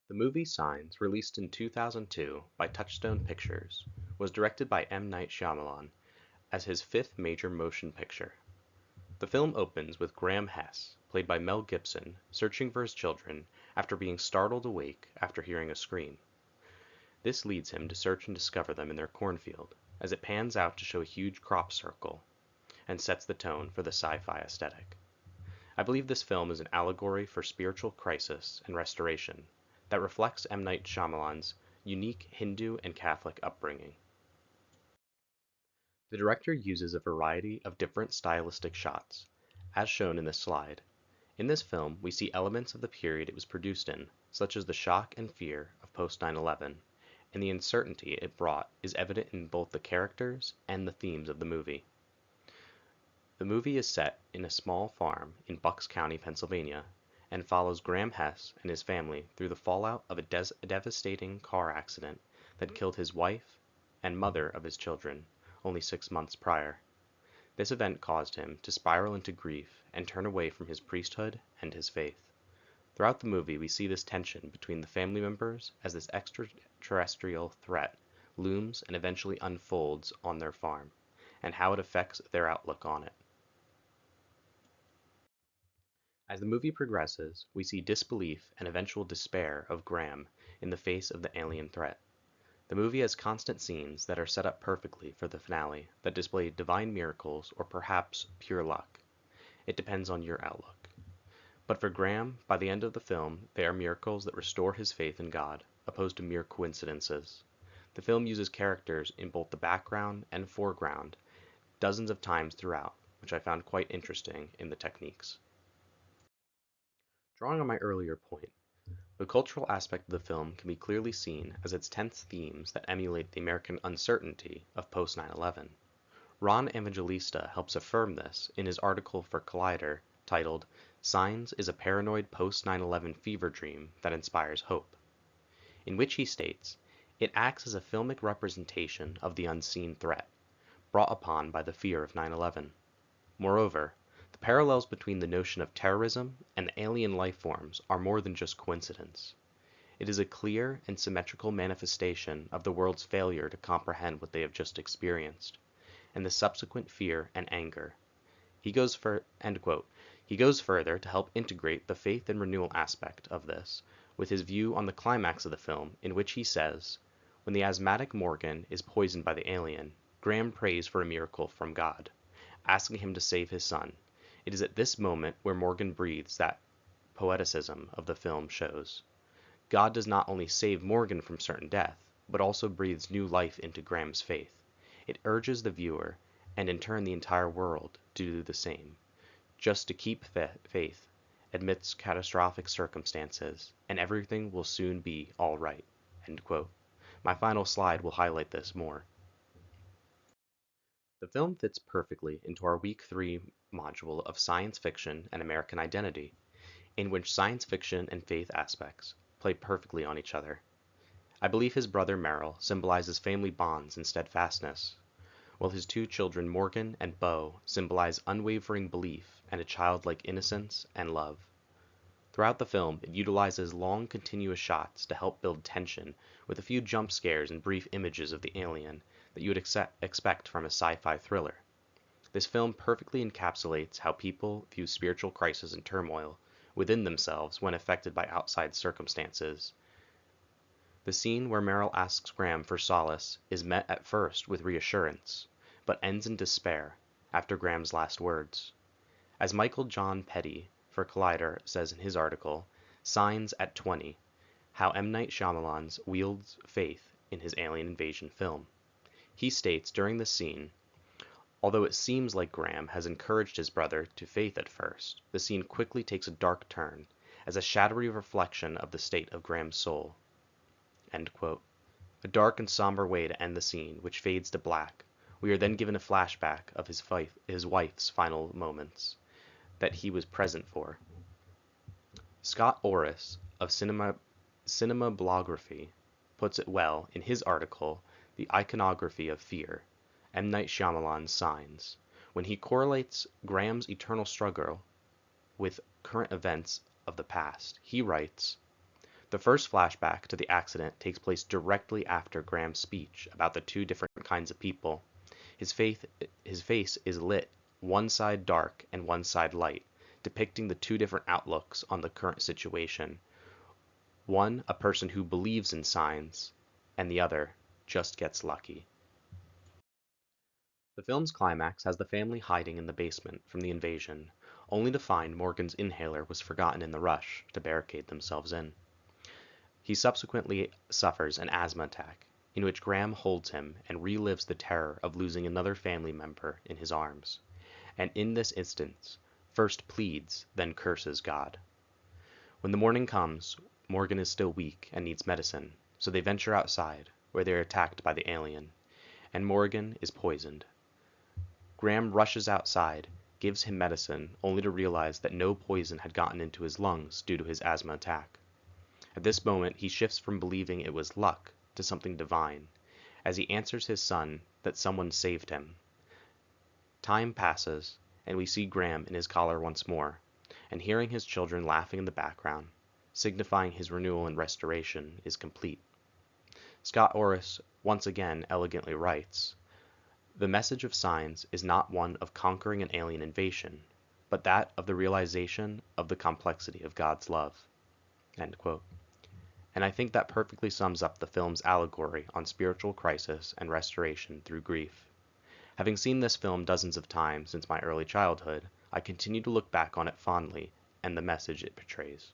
The movie Signs, released in 2002 by Touchstone Pictures, was directed by M. Night Shyamalan as his fifth major motion picture. The film opens with Graham Hess, played by Mel Gibson, searching for his children after being startled awake after hearing a scream. This leads him to search and discover them in their cornfield, as it pans out to show a huge crop circle, and sets the tone for the sci-fi aesthetic. I believe this film is an allegory for spiritual crisis and restoration that reflects M. Night Shyamalan's unique Hindu and Catholic upbringing. The director uses a variety of different stylistic shots, as shown in this slide. In this film, we see elements of the period it was produced in, such as the shock and fear of post 9/11, and the uncertainty it brought is evident in both the characters and the themes of the movie. The movie is set in a small farm in Bucks County, Pennsylvania, and follows Graham Hess and his family through the fallout of a devastating car accident that killed his wife and mother of his children only 6 months prior. This event caused him to spiral into grief and turn away from his priesthood and his faith. Throughout the movie, we see this tension between the family members as this extraterrestrial threat looms and eventually unfolds on their farm, and how it affects their outlook on it. As the movie progresses, we see disbelief and eventual despair of Graham in the face of the alien threat. The movie has constant scenes that are set up perfectly for the finale that display divine miracles or perhaps pure luck. It depends on your outlook. But for Graham, by the end of the film, they are miracles that restore his faith in God, opposed to mere coincidences. The film uses characters in both the background and foreground dozens of times throughout, which I found quite interesting in the techniques. Drawing on my earlier point, the cultural aspect of the film can be clearly seen as its tense themes that emulate the American uncertainty of post 9/11. Ron Evangelista helps affirm this in his article for Collider titled Signs is a Paranoid Post 9/11 Fever Dream That Inspires Hope, in which he states, it acts as a filmic representation of the unseen threat, brought upon by the fear of 9/11. Moreover, the parallels between the notion of terrorism and the alien life forms are more than just coincidence. It is a clear and symmetrical manifestation of the world's failure to comprehend what they have just experienced, and the subsequent fear and anger. End quote. He goes further to help integrate the faith and renewal aspect of this with his view on the climax of the film, in which he says, when the asthmatic Morgan is poisoned by the alien, Graham prays for a miracle from God, asking him to save his son. It is at this moment where Morgan breathes that poeticism of the film shows. God does not only save Morgan from certain death, but also breathes new life into Graham's faith. It urges the viewer, and in turn the entire world, to do the same, just to keep faith amidst catastrophic circumstances, and everything will soon be all right. End quote. My final slide will highlight this more. The film fits perfectly into our Week 3 module of Science Fiction and American Identity, in which science fiction and faith aspects play perfectly on each other. I believe his brother Merrill symbolizes family bonds and steadfastness, while his two children Morgan and Beau symbolize unwavering belief and a childlike innocence and love. Throughout the film, it utilizes long continuous shots to help build tension with a few jump scares and brief images of the alien that you would expect from a sci-fi thriller. This film perfectly encapsulates how people view spiritual crisis and turmoil within themselves when affected by outside circumstances. The scene where Merrill asks Graham for solace is met at first with reassurance, but ends in despair after Graham's last words. As Michael John Petty for Collider says in his article, Signs at 20, How M. Night Shyamalan Wields Faith in His Alien Invasion Film. He states during this scene, although it seems like Graham has encouraged his brother to faith at first, the scene quickly takes a dark turn, as a shadowy reflection of the state of Graham's soul. End quote. A dark and somber way to end the scene, which fades to black. We are then given a flashback of his wife's final moments that he was present for. Scott Orris of Cinemablography puts it well in his article, The Iconography of Fear, M. Night Shyamalan's Signs, when he correlates Graham's eternal struggle with current events of the past. He writes, The first flashback to the accident takes place directly after Graham's speech about the two different kinds of people. His face is lit, one side dark and one side light, depicting the two different outlooks on the current situation. One, a person who believes in signs, and the other just gets lucky. The film's climax has the family hiding in the basement from the invasion, only to find Morgan's inhaler was forgotten in the rush to barricade themselves in. He subsequently suffers an asthma attack, in which Graham holds him and relives the terror of losing another family member in his arms, and in this instance, first pleads, then curses God. When the morning comes, Morgan is still weak and needs medicine, so they venture outside, where they are attacked by the alien, and Morgan is poisoned. Graham rushes outside, gives him medicine, only to realize that no poison had gotten into his lungs due to his asthma attack. At this moment, he shifts from believing it was luck to something divine, as he answers his son that someone saved him. Time passes, and we see Graham in his collar once more, and hearing his children laughing in the background, signifying his renewal and restoration is complete. Scott Orris once again elegantly writes, "The message of Signs is not one of conquering an alien invasion, but that of the realization of the complexity of God's love." End quote. And I think that perfectly sums up the film's allegory on spiritual crisis and restoration through grief. Having seen this film dozens of times since my early childhood, I continue to look back on it fondly and the message it portrays.